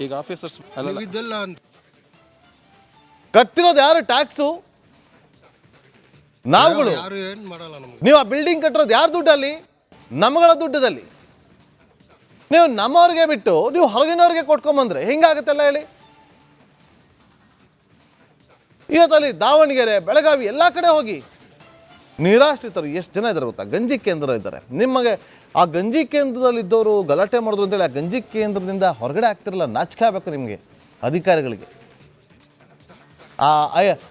ಈಗ ಆಫೀಸರ್ಸ್ ಅಲ್ಲ ಇದೆಲ್ಲ ಅಂತ ಕಟ್ತಿರೋದು ಯಾರು ಟ್ಯಾಕ್ಸು? ನಾವುಗಳು. ಯಾರು ಏನು ಮಾಡಲ್ಲ ನಮ್ಗೆ. ನೀವು ಆ ಬಿಲ್ಡಿಂಗ್ ಕಟ್ಟಿರೋದು ಯಾರ ದುಡ್ಡಲ್ಲಿ? ನಮ್ಮಗಳ ದುಡ್ಡದಲ್ಲಿ. ನೀವು ನಮ್ಮವ್ರಿಗೆ ಬಿಟ್ಟು ನೀವು ಹೊರಗಿನವ್ರಿಗೆ ಕೊಟ್ಕೊಂಬಂದ್ರೆ ಹಿಂಗಾಗತ್ತೆಲ್ಲ ಹೇಳಿ. ಇವತ್ತಲ್ಲಿ ದಾವಣಗೆರೆ, ಬೆಳಗಾವಿ ಎಲ್ಲ ಕಡೆ ಹೋಗಿ ನಿರಾಶ್ರಿತರು ಎಷ್ಟು ಜನ ಇದ್ದಾರೆ ಗೊತ್ತಾ? ಗಂಜಿ ಕೇಂದ್ರ ಇದ್ದಾರೆ. ನಿಮಗೆ ಆ ಗಂಜಿ ಕೇಂದ್ರದಲ್ಲಿದ್ದವರು ಗಲಾಟೆ ಮಾಡಿದ್ರು ಅಂತೇಳಿ ಆ ಗಂಜಿ ಕೇಂದ್ರದಿಂದ ಹೊರಗಡೆ ಆಗ್ತಿರಲ್ಲ. ನಾಚಿಕೆ ಆಗಬೇಕು ನಿಮಗೆ, ಅಧಿಕಾರಿಗಳಿಗೆ.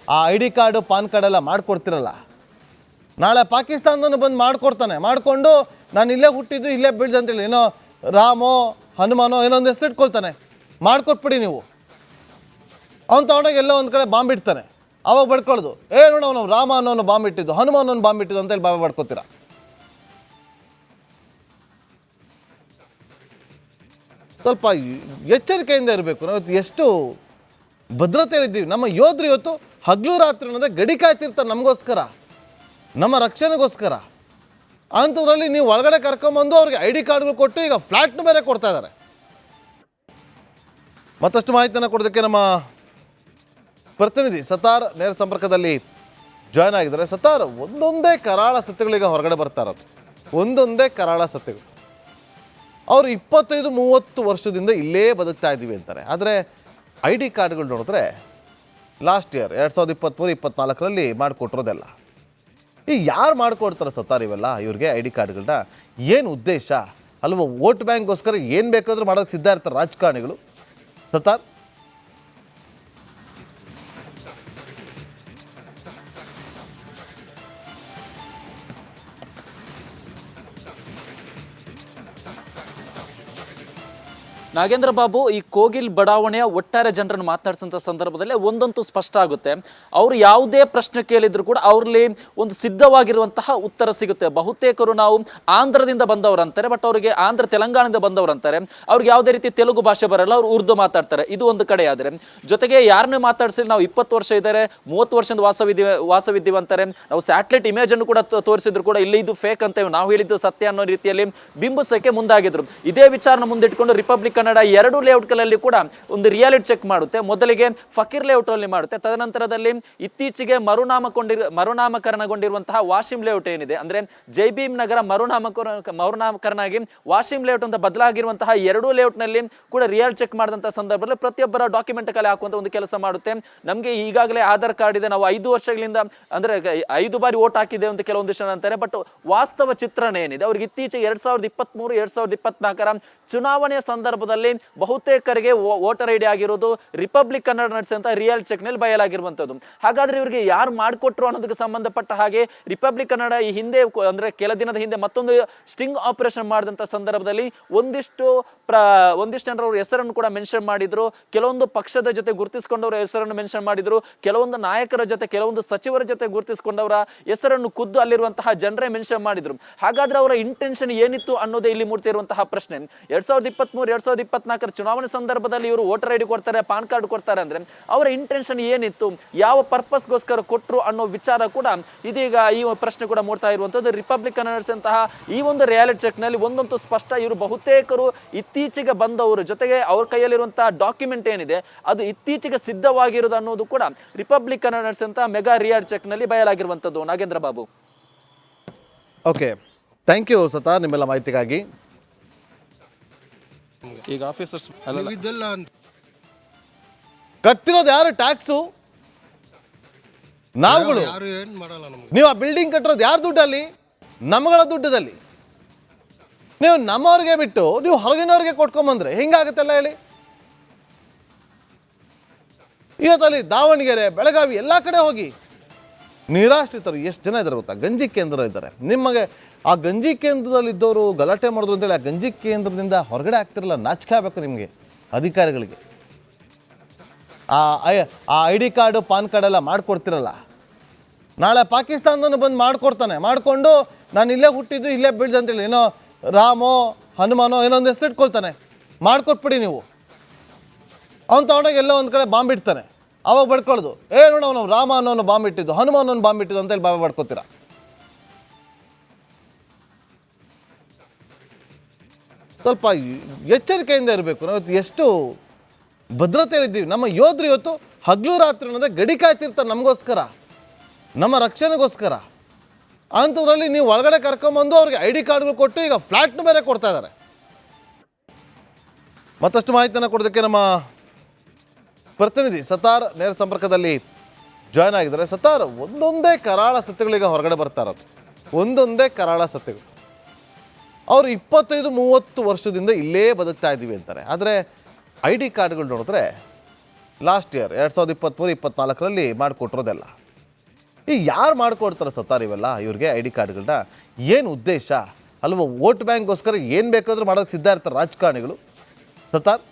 ಆ ID ಕಾರ್ಡು, ಪಾನ್ ಕಾರ್ಡ್ ಎಲ್ಲ ಮಾಡಿಕೊಡ್ತಿರಲ್ಲ. ನಾಳೆ ಪಾಕಿಸ್ತಾನದನ್ನು ಬಂದು ಮಾಡಿಕೊಡ್ತಾನೆ. ಮಾಡಿಕೊಂಡು ನಾನು ಇಲ್ಲೇ ಹುಟ್ಟಿದ್ದು ಇಲ್ಲೇ ಬೆಳೆದು ಅಂತೇಳಿ ಏನೋ ರಾಮೋ ಹನುಮಾನೋ ಏನೋ ಒಂದು ಹೆಸರು ಇಟ್ಕೊಳ್ತಾನೆ. ಮಾಡಿಕೊಟ್ಬಿಡಿ ನೀವು. ಅವ್ನು ತೊಗೊಂಡೋಗಿ ಎಲ್ಲೋ ಒಂದು ಕಡೆ ಬಾಂಬ್ ಇಡ್ತಾನೆ. ಅವಾಗ ಬಡ್ಕೊಳ್ಳೋದು, ನೋಡು ಅವನು ರಾಮ ಅನ್ನೋನು ಬಾಂಬ್ ಇಟ್ಟಿದ್ದು, ಹನುಮಾನವನು ಬಾಂಬ್ ಇಟ್ಟಿದ್ದು ಅಂತೇಳಿ ಬಾಬಾ ಬಡ್ಕೋತೀರ. ಸ್ವಲ್ಪ ಎಚ್ಚರಿಕೆಯಿಂದ ಇರಬೇಕು. ನಾವು ಎಷ್ಟು ಭದ್ರತೆಯಲ್ಲಿದ್ದೀವಿ. ನಮ್ಮ ಯೋಧರು ಇವತ್ತು ಹಗಲು ರಾತ್ರಿ ಅನ್ನೋದೇ ಗಡಿ ಕಾಯ್ತಿರ್ತಾರೆ ನಮಗೋಸ್ಕರ, ನಮ್ಮ ರಕ್ಷಣೆಗೋಸ್ಕರ. ಅಂಥದ್ರಲ್ಲಿ ನೀವು ಒಳಗಡೆ ಕರ್ಕೊಂಬಂದು ಅವ್ರಿಗೆ ID ಕಾರ್ಡ್ಗಳು ಕೊಟ್ಟು ಈಗ ಫ್ಲ್ಯಾಟ್ನು ಬೇರೆ ಕೊಡ್ತಾ ಇದ್ದಾರೆ. ಮತ್ತಷ್ಟು ಮಾಹಿತಿಯನ್ನು ಕೊಡೋದಕ್ಕೆ ನಮ್ಮ ಪ್ರತಿನಿಧಿ ಸತಾರ್ ನೇರ ಸಂಪರ್ಕದಲ್ಲಿ ಜಾಯ್ನ್ ಆಗಿದ್ದಾರೆ. ಸತಾರ್, ಒಂದೊಂದೇ ಕರಾಳ ಸತ್ಯಗಳಿಗೆ ಹೊರಗಡೆ ಬರ್ತಾ ಇರೋದು, ಒಂದೊಂದೇ ಕರಾಳ ಸತ್ಯಗಳು. ಅವರು 25-30 ವರ್ಷದಿಂದ ಇಲ್ಲೇ ಬದುಕ್ತಾ ಇದ್ದೀವಿ ಅಂತಾರೆ. ಆದರೆ ID ಕಾರ್ಡ್ಗಳು ನೋಡಿದ್ರೆ ಲಾಸ್ಟ್ ಇಯರ್ 2023-24ರಲ್ಲಿ ಮಾಡಿಕೊಟ್ಟಿರೋದೆಲ್ಲ. ಈಗ ಯಾರು ಮಾಡಿಕೊಡ್ತಾರೆ ಸತಾರ್ ಇವೆಲ್ಲ ಇವ್ರಿಗೆ ID ಕಾರ್ಡ್ಗಳನ್ನ? ಏನು ಉದ್ದೇಶ ಅಲ್ವ? ವೋಟ್ ಬ್ಯಾಂಕ್ಗೋಸ್ಕರ ಏನು ಬೇಕಾದರೂ ಮಾಡೋಕ್ಕೆ ಸಿದ್ಧ ಇರ್ತಾರೆ ರಾಜಕಾರಣಿಗಳು. ಸತಾರ್, ನಾಗೇಂದ್ರ ಬಾಬು, ಈ ಕೋಗಿಲ್ ಬಡಾವಣೆಯ ಒಟ್ಟಾರೆ ಜನರನ್ನು ಮಾತನಾಡಿಸಂತ ಸಂದರ್ಭದಲ್ಲಿ ಒಂದಂತೂ ಸ್ಪಷ್ಟ ಆಗುತ್ತೆ. ಅವರು ಯಾವುದೇ ಪ್ರಶ್ನೆ ಕೇಳಿದ್ರು ಕೂಡ ಅವರಲ್ಲಿ ಒಂದು ಸಿದ್ಧವಾಗಿರುವಂತಹ ಉತ್ತರ ಸಿಗುತ್ತೆ. ಬಹುತೇಕರು ನಾವು ಆಂಧ್ರದಿಂದ ಬಂದವರಂತಾರೆ, ಬಟ್ ಅವರಿಗೆ ಆಂಧ್ರ ತೆಲಂಗಾಣದಿಂದ ಬಂದವರಂತಾರೆ. ಅವ್ರಿಗೆ ಯಾವುದೇ ರೀತಿ ತೆಲುಗು ಭಾಷೆ ಬರಲ್ಲ, ಅವ್ರು ಉರ್ದು ಮಾತಾಡ್ತಾರೆ. ಇದು ಒಂದು ಕಡೆ. ಆದರೆ ಜೊತೆಗೆ ಯಾರನ್ನೇ ಮಾತಾಡಿಸಿ ನಾವು 20 ವರ್ಷ ಇದ್ದಾರೆ, 30 ವರ್ಷದಿಂದ ವಾಸವಿದ್ದೀವಿ ಅಂತಾರೆ. ನಾವು ಸ್ಯಾಟಲೈಟ್ ಇಮೇಜ್ ಅನ್ನು ಕೂಡ ತೋರಿಸಿದ್ರು ಕೂಡ ಇಲ್ಲಿ ಇದು ಫೇಕ್ ಅಂತ, ನಾವು ಹೇಳಿದ್ದು ಸತ್ಯ ಅನ್ನೋ ರೀತಿಯಲ್ಲಿ ಬಿಂಬಿಸಕ್ಕೆ ಮುಂದಾಗಿದ್ರು. ಇದೇ ವಿಚಾರನ ಮುಂದಿಟ್ಕೊಂಡು ರಿಪಬ್ಲಿಕ್ ಕನ್ನಡ 2 ಲೇಔಟ್ಗಳಲ್ಲಿ ಕೂಡ ಒಂದು ರಿಯಾಲಿಟಿ ಚೆಕ್ ಮಾಡುತ್ತೆ. ಮೊದಲಿಗೆ ಫಕೀರ್ ಲೇಔಟ್ ಅಲ್ಲಿ ಮಾಡುತ್ತೆ. ತದನಂತರದಲ್ಲಿ ಇತ್ತೀಚೆಗೆ ಮರುನಾಮಕರಣಗೊಂಡಿರುವಂತಹ ವಾಶಿಂ ಲೇಔಟ್ ಏನಿದೆ, ಅಂದ್ರೆ ಜೈಭೀಮ್ ನಗರ ಮರುನಾಮಕರಣ ಆಗಿ ವಾಶಿಂ ಲೇಔಟ್ ಅಂತ ಬದಲಾಗಿರುವಂತಹ 2 ಲೇಔಟ್ ನಲ್ಲಿ ಕೂಡ ರಿಯಾಲಿಟಿ ಚೆಕ್ ಮಾಡಿದಂತಹ ಸಂದರ್ಭದಲ್ಲಿ ಪ್ರತಿಯೊಬ್ಬರ ಡಾಕ್ಯುಮೆಂಟ್ ಕಲೆ ಹಾಕುವಂತ ಒಂದು ಕೆಲಸ ಮಾಡುತ್ತೆ. ನಮಗೆ ಈಗಾಗಲೇ ಆಧಾರ್ ಕಾರ್ಡ್ ಇದೆ, ನಾವು 5 ವರ್ಷಗಳಿಂದ ಅಂದ್ರೆ 5 ಬಾರಿ ವೋಟ್ ಹಾಕಿದ್ದೇವೆ ಅಂತ ಕೆಲವೊಂದಿಷ್ಟು ಜನ ಅಂತಾರೆ. ಬಟ್ ವಾಸ್ತವ ಚಿತ್ರಣ ಏನಿದೆ, ಅವ್ರಿಗೆ ಇತ್ತೀಚೆಗೆ 2023-2024 ಚುನಾವಣೆಯ ಸಂದರ್ಭದಲ್ಲಿ ಬಹುತೇಕರಿಗೆ ವೋಟರ್ ID ಆಗಿರೋದು ರಿಪಬ್ಲಿಕ್ ಕನ್ನಡ ನಡೆಸಿದಂತ ರಿಯಲ್ ಚೆಕ್ ನಲ್ಲಿ ಬಯಲಾಗಿರುವಂತದ್ದು. ಹಾಗಾದ್ರೆ ಇವರಿಗೆ ಯಾರು ಮಾಡಿಕೊಟ್ರು ಅನ್ನೋದಕ್ಕೆ ಸಂಬಂಧಪಟ್ಟ ಹಾಗೆ ರಿಪಬ್ಲಿಕ್ ಕನ್ನಡ ಈ ಹಿಂದೆ ಅಂದ್ರೆ ಕೆಲ ದಿನದ ಹಿಂದೆ ಮತ್ತೊಂದು ಸ್ಟಿಂಗ್ ಆಪರೇಷನ್ ಮಾಡಿದಂತ ಸಂದರ್ಭದಲ್ಲಿ ಒಂದಿಷ್ಟು ಜನರ ಹೆಸರನ್ನು ಕೂಡ ಮೆನ್ಷನ್ ಮಾಡಿದ್ರು. ಕೆಲವೊಂದು ಪಕ್ಷದ ಜೊತೆ ಗುರುತಿಸಿಕೊಂಡವರ ಹೆಸರನ್ನು ಮೆನ್ಷನ್ ಮಾಡಿದ್ರು. ಕೆಲವೊಂದು ನಾಯಕರ ಜೊತೆ, ಕೆಲವೊಂದು ಸಚಿವರ ಜೊತೆ ಗುರುತಿಸಿಕೊಂಡವರ ಹೆಸರನ್ನು ಖುದ್ದು ಅಲ್ಲಿರುವಂತಹ ಜನರೇ ಮೆನ್ಷನ್ ಮಾಡಿದ್ರು. ಹಾಗಾದ್ರೆ ಅವರ ಇಂಟೆನ್ಷನ್ ಏನಿತ್ತು ಅನ್ನೋದೇ ಇಲ್ಲಿ ಮೂಡ್ತಿರುವಂತಹ ಪ್ರಶ್ನೆ. 2023-2024 ಚುನಾವಣೆ ಸಂದರ್ಭದಲ್ಲಿ ಇವರು ವೋಟರ್ ID ಕೊಡ್ತಾರೆ, ಪಾನ್ ಕಾರ್ಡ್ ಕೊಡ್ತಾರೆ ಅಂದ್ರೆ ಅವರ ಇಂಟೆನ್ಷನ್ ಏನಿತ್ತು, ಯಾವ ಪರ್ಪಸ್ಗೋಸ್ಕರ ಕೊಟ್ಟರು ಅನ್ನೋ ವಿಚಾರ ಕೂಡ ಇದೀಗ ಈ ಪ್ರಶ್ನೆ ಕೂಡ ಮೂಡ್ತಾ ಇರುವಂತದ್ದು. ರಿಪಬ್ಲಿಕ್ ನಡೆಸಿದಂತಹ ಈ ಒಂದು ರಿಯಾಲಿಟಿ ಚೆಕ್ ನಲ್ಲಿ ಒಂದಂತೂ ಸ್ಪಷ್ಟ, ಇವರು ಬಹುತೇಕರು ಇತ್ತೀಚೆಗೆ ಬಂದವರು, ಜೊತೆಗೆ ಅವ್ರ ಕೈಯಲ್ಲಿರುವಂತಹ ಡಾಕ್ಯುಮೆಂಟ್ ಏನಿದೆ ಅದು ಇತ್ತೀಚೆಗೆ ಸಿದ್ಧವಾಗಿರೋದು ಅನ್ನೋದು ಕೂಡ ರಿಪಬ್ಲಿಕ್ ನಡೆಸಿದಂತಹ ಮೆಗಾ ರಿಯಾಲಿಟಿ ಚೆಕ್ ನಲ್ಲಿ ಬಯಲಾಗಿರುವಂತದ್ದು. Nagendra Babu. Okay, thank you Sattar ನಿಮ್ಮೆಲ್ಲ ಮಾಹಿತಿಗಾಗಿ. ಈಗ ಆಫೀಸರ್ಸ್ ಅಲ್ಲ ಇದೆಲ್ಲ ಅಂತ ಕಟ್ತಿರೋದು ಯಾರು ಟ್ಯಾಕ್ಸು? ನಾವುಗಳು. ಯಾರು ಏನು ಮಾಡಲ್ಲ ನಮ್ಗೆ. ನೀವು ಆ ಬಿಲ್ಡಿಂಗ್ ಕಟ್ಟಿರೋದು ಯಾರ ದುಡ್ಡಲ್ಲಿ? ನಮ್ಮಗಳ ದುಡ್ಡದಲ್ಲಿ. ನೀವು ನಮ್ಮವ್ರಿಗೆ ಬಿಟ್ಟು ನೀವು ಹೊರಗಿನವ್ರಿಗೆ ಕೊಟ್ಕೊಂಬಂದ್ರೆ ಹಿಂಗಾಗತ್ತೆಲ್ಲ ಹೇಳಿ. ಇವತ್ತಲ್ಲಿ ದಾವಣಗೆರೆ, ಬೆಳಗಾವಿ ಎಲ್ಲ ಕಡೆ ಹೋಗಿ ನಿರಾಶ್ರಿತರು ಎಷ್ಟು ಜನ ಇದ್ದಾರೆ ಗೊತ್ತಾ? ಗಂಜಿ ಕೇಂದ್ರ ಇದ್ದಾರೆ. ನಿಮಗೆ ಆ ಗಂಜಿ ಕೇಂದ್ರದಲ್ಲಿದ್ದವರು ಗಲಾಟೆ ಮಾಡಿದ್ರು ಅಂತೇಳಿ ಆ ಗಂಜಿ ಕೇಂದ್ರದಿಂದ ಹೊರಗಡೆ ಆಗ್ತಿರಲ್ಲ. ನಾಚಿಕೆ ಆಗಬೇಕು ನಿಮಗೆ, ಅಧಿಕಾರಿಗಳಿಗೆ. ಆ ID ಕಾರ್ಡು, ಪಾನ್ ಕಾರ್ಡ್ ಎಲ್ಲ ಮಾಡಿಕೊಡ್ತಿರಲ್ಲ. ನಾಳೆ ಪಾಕಿಸ್ತಾನದನ್ನು ಬಂದು ಮಾಡಿಕೊಡ್ತಾನೆ. ಮಾಡಿಕೊಂಡು ನಾನು ಇಲ್ಲೇ ಹುಟ್ಟಿದ್ದು ಇಲ್ಲೇ ಬೆಳೆದು ಅಂತೇಳಿ ಏನೋ ರಾಮೋ ಹನುಮಾನೋ ಏನೋ ಒಂದು ಹೆಸರು ಇಟ್ಕೊಳ್ತಾನೆ. ಮಾಡಿಕೊಟ್ಬಿಡಿ ನೀವು. ಅವ್ನು ತೊಗೊಂಡೋಗಿ ಎಲ್ಲೋ ಒಂದು ಕಡೆ ಬಾಂಬ್ ಇಡ್ತಾನೆ. ಅವಾಗ ಬಡ್ಕೊಳ್ಳೋದು, ನೋಡು ಅವನು ರಾಮ ಅನ್ನೋನು ಬಾಂಬ್ ಇಟ್ಟಿದ್ದು, ಹನುಮಾನವನು ಬಾಂಬ್ ಇಟ್ಟಿದ್ದು ಅಂತೇಳಿ ಬಾಬಾ ಬಡ್ಕೋತೀರ. ಸ್ವಲ್ಪ ಎಚ್ಚರಿಕೆಯಿಂದ ಇರಬೇಕು. ನಾವು ಎಷ್ಟು ಭದ್ರತೆಯಲ್ಲಿದ್ದೀವಿ. ನಮ್ಮ ಯೋಧರು ಇವತ್ತು ಹಗಲು ರಾತ್ರಿ ಅನ್ನೋದೇ ಗಡಿ ಕಾಯ್ತಿರ್ತಾರೆ ನಮಗೋಸ್ಕರ, ನಮ್ಮ ರಕ್ಷಣೆಗೋಸ್ಕರ. ಅಂಥದ್ರಲ್ಲಿ ನೀವು ಒಳಗಡೆ ಕರ್ಕೊಂಬಂದು ಅವ್ರಿಗೆ ಐ ಡಿ ಕಾರ್ಡ್ಗಳು ಕೊಟ್ಟು ಈಗ ಫ್ಲ್ಯಾಟ್ನು ಬೇರೆ ಕೊಡ್ತಾ ಇದ್ದಾರೆ. ಮತ್ತಷ್ಟು ಮಾಹಿತಿಯನ್ನು ಕೊಡೋದಕ್ಕೆ ನಮ್ಮ ಪ್ರತಿನಿಧಿ ಸತಾರ್ ನೇರ ಸಂಪರ್ಕದಲ್ಲಿ ಜಾಯ್ನ್ ಆಗಿದ್ದಾರೆ. ಸತಾರ್, ಒಂದೊಂದೇ ಕರಾಳ ಸತ್ಯಗಳೀಗ ಹೊರಗಡೆ ಬರ್ತಾ ಇರೋದು, ಒಂದೊಂದೇ ಕರಾಳ ಸತ್ಯಗಳು. ಅವರು 25-30 ವರ್ಷದಿಂದ ಇಲ್ಲೇ ಬದುಕ್ತಾ ಇದ್ದೀವಿ ಅಂತಾರೆ. ಆದರೆ ಐ ಡಿ ಕಾರ್ಡ್ಗಳು ನೋಡಿದ್ರೆ ಲಾಸ್ಟ್ ಇಯರ್ 2023-24ರಲ್ಲಿ ಮಾಡಿಕೊಟ್ಟಿರೋದೆಲ್ಲ. ಈಗ ಯಾರು ಮಾಡಿಕೊಡ್ತಾರೆ ಸತಾರ್ ಇವೆಲ್ಲ ಇವ್ರಿಗೆ ಐ ಡಿ ಕಾರ್ಡ್ಗಳನ್ನ? ಏನು ಉದ್ದೇಶ ಅಲ್ವಾ? ವೋಟ್ ಬ್ಯಾಂಕ್ಗೋಸ್ಕರ ಏನು ಬೇಕಾದರೂ ಮಾಡೋಕ್ಕೆ ಸಿದ್ಧ ಇರ್ತಾರೆ ರಾಜಕಾರಣಿಗಳು. ಸತಾರ್,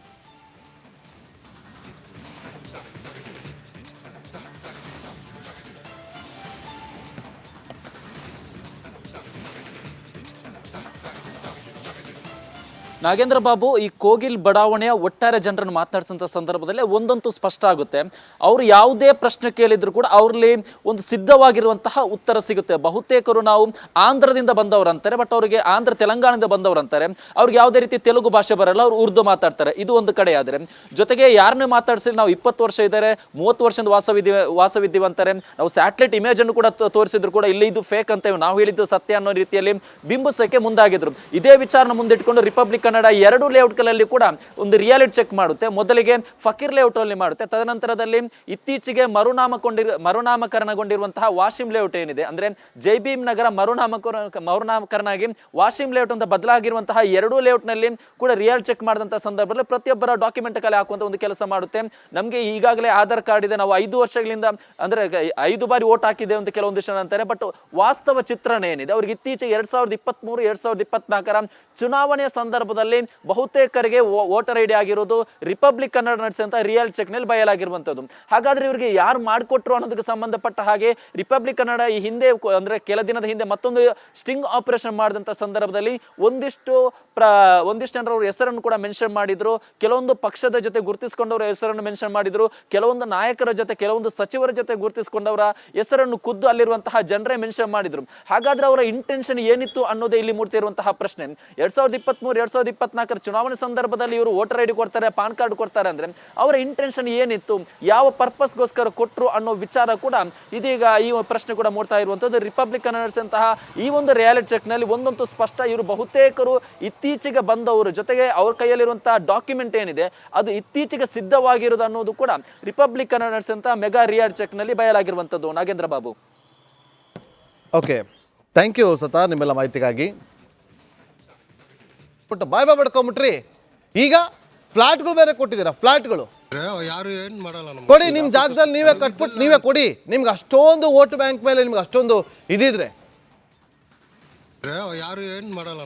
ನಾಗೇಂದ್ರ ಬಾಬು, ಈ ಕೋಗಿಲ್ ಬಡಾವಣೆಯ ಒಟ್ಟಾರೆ ಜನರನ್ನು ಮಾತನಾಡಿಸಿದಂಥ ಸಂದರ್ಭದಲ್ಲಿ ಒಂದಂತೂ ಸ್ಪಷ್ಟ ಆಗುತ್ತೆ, ಅವರು ಯಾವುದೇ ಪ್ರಶ್ನೆ ಕೇಳಿದ್ರು ಕೂಡ ಅವರಲ್ಲಿ ಒಂದು ಸಿದ್ಧವಾಗಿರುವಂತಹ ಉತ್ತರ ಸಿಗುತ್ತೆ. ಬಹುತೇಕರು ನಾವು ಆಂಧ್ರದಿಂದ ಬಂದವರು ಅಂತಾರೆ, ಬಟ್ ಅವರಿಗೆ ಆಂಧ್ರ ತೆಲಂಗಾಣದಿಂದ ಬಂದವರು ಅಂತಾರೆ, ಅವ್ರಿಗೆ ಯಾವುದೇ ರೀತಿ ತೆಲುಗು ಭಾಷೆ ಬರಲ್ಲ, ಅವ್ರು ಉರ್ದು ಮಾತಾಡ್ತಾರೆ. ಇದು ಒಂದು ಕಡೆ. ಆದರೆ ಜೊತೆಗೆ ಯಾರನ್ನೇ ಮಾತಾಡಿಸಿ ನಾವು 20 ವರ್ಷ ಇದ್ದಾರೆ, 30 ವರ್ಷದಿಂದ ವಾಸವಿದ್ದೀವಿ ಅಂತಾರೆ. ನಾವು ಸ್ಯಾಟಲೈಟ್ ಇಮೇಜ್ ಅನ್ನು ಕೂಡ ತೋರಿಸಿದ್ರು ಕೂಡ ಇಲ್ಲಿ ಇದು ಫೇಕ್ ಅಂತ, ನಾವು ಹೇಳಿದ್ದು ಸತ್ಯ ಅನ್ನೋ ರೀತಿಯಲ್ಲಿ ಬಿಂಬಿಸಕ್ಕೆ ಮುಂದಾಗಿದ್ರು. ಇದೇ ವಿಚಾರನ ಮುಂದಿಟ್ಕೊಂಡು ರಿಪಬ್ಲಿಕ್ ಕನ್ನಡ 2 ಲೇಔಟ್ಗಳಲ್ಲಿ ಕೂಡ ಒಂದು ರಿಯಾಲಿಟಿ ಚೆಕ್ ಮಾಡುತ್ತೆ. ಮೊದಲಿಗೆ ಫಕೀರ್ ಲೇಔಟ್ ಅಲ್ಲಿ ಮಾಡುತ್ತೆ, ತದನಂತರದಲ್ಲಿ ಇತ್ತೀಚೆಗೆ ಮರುನಾಮಕರಣಗೊಂಡಿರುವಂತಹ ವಾಶಿಂ ಲೇಔಟ್ ಏನಿದೆ, ಅಂದ್ರೆ ಜೈಭೀಮ್ ನಗರ ಮರುನಾಮಕರಣ ಆಗಿ ವಾಶಿಂ ಲೇಔಟ್ ಅಂತ ಬದಲಾಗಿರುವಂತಹ 2 ಲೇಔಟ್ ನಲ್ಲಿ ಕೂಡ ರಿಯಾಲಿಟಿ ಚೆಕ್ ಮಾಡಿದಂತಹ ಸಂದರ್ಭದಲ್ಲಿ ಪ್ರತಿಯೊಬ್ಬರ ಡಾಕ್ಯುಮೆಂಟ್ ಕಲೆ ಹಾಕುವಂತ ಒಂದು ಕೆಲಸ ಮಾಡುತ್ತೆ. ನಮಗೆ ಈಗಾಗಲೇ ಆಧಾರ್ ಕಾರ್ಡ್ ಇದೆ, ನಾವು 5 ವರ್ಷಗಳಿಂದ ಅಂದ್ರೆ 5 ಬಾರಿ ವೋಟ್ ಹಾಕಿದ್ದೇವೆ ಅಂತ ಕೆಲವೊಂದಿಷ್ಟು ಜನ ಅಂತಾರೆ. ಬಟ್ ವಾಸ್ತವ ಚಿತ್ರಣ ಏನಿದೆ, ಅವ್ರಿಗೆ ಇತ್ತೀಚೆಗೆ 2023-2024 ಚುನಾವಣೆಯ ಸಂದರ್ಭದಲ್ಲಿ ಬಹುತೇಕರಿಗೆ ವೋಟರ್ ಐಡಿ ಆಗಿರೋದು ರಿಪಬ್ಲಿಕ್ ಕನ್ನಡ ನಡೆಸಿದಂತ ರಿಯಲ್ ಚೆಕ್ ನಲ್ಲಿ ಬಯಲಾಗಿರುವಂತದ್ದು. ಹಾಗಾದ್ರೆ ಇವರಿಗೆ ಯಾರು ಮಾಡಿಕೊಟ್ರು ಅನ್ನೋದಕ್ಕೆ ಸಂಬಂಧಪಟ್ಟ ಹಾಗೆ ರಿಪಬ್ಲಿಕ್ ಕನ್ನಡ ಈ ಹಿಂದೆ ಅಂದ್ರೆ ಕೆಲ ದಿನದ ಹಿಂದೆ ಮತ್ತೊಂದು ಸ್ಟಿಂಗ್ ಆಪರೇಷನ್ ಮಾಡಿದಂತ ಸಂದರ್ಭದಲ್ಲಿ ಒಂದಿಷ್ಟು ಜನರ ಹೆಸರನ್ನು ಕೂಡ ಮೆನ್ಷನ್ ಮಾಡಿದ್ರು. ಕೆಲವೊಂದು ಪಕ್ಷದ ಜೊತೆ ಗುರುತಿಸಿಕೊಂಡವರ ಹೆಸರನ್ನು ಮೆನ್ಷನ್ ಮಾಡಿದ್ರು, ಕೆಲವೊಂದು ನಾಯಕರ ಜೊತೆ, ಕೆಲವೊಂದು ಸಚಿವರ ಜೊತೆ ಗುರುತಿಸಿಕೊಂಡವರ ಹೆಸರನ್ನು ಖುದ್ದು ಅಲ್ಲಿರುವಂತಹ ಜನರೇ ಮೆನ್ಷನ್ ಮಾಡಿದ್ರು. ಹಾಗಾದ್ರೆ ಅವರ ಇಂಟೆನ್ಷನ್ ಏನಿತ್ತು ಅನ್ನೋದೇ ಇಲ್ಲಿ ಮೂಡ್ತಿರುವಂತಹ ಪ್ರಶ್ನೆ. 2023-2024 ಚುನಾವಣೆ ಸಂದರ್ಭದಲ್ಲಿ ಇವರು ವೋಟರ್ ಐಡಿ ಕೊಡ್ತಾರೆ, ಪಾನ್ ಕಾರ್ಡ್ ಕೊಡ್ತಾರೆ ಅಂದ್ರೆ ಅವರ ಇಂಟೆನ್ಷನ್ ಏನಿತ್ತು, ಯಾವ ಪರ್ಪಸ್ಗೋಸ್ಕರ ಕೊಟ್ಟರು ಅನ್ನೋ ವಿಚಾರ ಕೂಡ ಇದೀಗ ಈ ಪ್ರಶ್ನೆ ಕೂಡ ಮೂಡ್ತಾ ಇರುವಂತದ್ದು. ರಿಪಬ್ಲಿಕ್ ನಡೆಸಿದಂತಹ ಈ ಒಂದು ರಿಯಾಲಿಟಿ ಚೆಕ್ ನಲ್ಲಿ ಒಂದಂತೂ ಸ್ಪಷ್ಟ, ಇವರು ಬಹುತೇಕರು ಇತ್ತೀಚೆಗೆ ಬಂದವರು, ಜೊತೆಗೆ ಅವ್ರ ಕೈಯಲ್ಲಿರುವಂತಹ ಡಾಕ್ಯುಮೆಂಟ್ ಏನಿದೆ ಅದು ಇತ್ತೀಚೆಗೆ ಸಿದ್ಧವಾಗಿರೋದು ಅನ್ನೋದು ಕೂಡ ರಿಪಬ್ಲಿಕ್ ನಡೆಸಿದಂತಹ ಮೆಗಾ ರಿಯಾಲಿಟಿ ಚೆಕ್ ನಲ್ಲಿ ಬಯಲಾಗಿರುವಂತದ್ದು. Nagendra Babu. Okay, thank you Sattar ನಿಮ್ಮೆಲ್ಲ ಮಾಹಿತಿಗಾಗಿ. ಬಾಯ್ ಬಡ್ಕೊಂಬಿಟ್ರಿ. ಈಗ ಫ್ಲಾಟ್ಗಳು ಬೇರೆ ಕೊಟ್ಟಿದ್ದೀರಾ, ಫ್ಲಾಟ್ಗಳು ಯಾರು ಏನ್ ಮಾಡಲ್ಲ ನಮ್ಗೆ. ಕೊಡಿ, ನಿಮ್ಮ ಜಾಗದಲ್ಲಿ ನೀವೇ ಕಟ್ಬಿಟ್ಟು ನೀವೇ ಕೊಡಿ. ನಿಮ್ಗೆ ಅಷ್ಟೊಂದು ವೋಟ್ ಬ್ಯಾಂಕ್ ಮೇಲೆ ನಿಮ್ಗೆ ಅಷ್ಟೊಂದು ಇದಿದ್ರೆ ಯಾರು ಏನ್ ಮಾಡಲ್ಲ.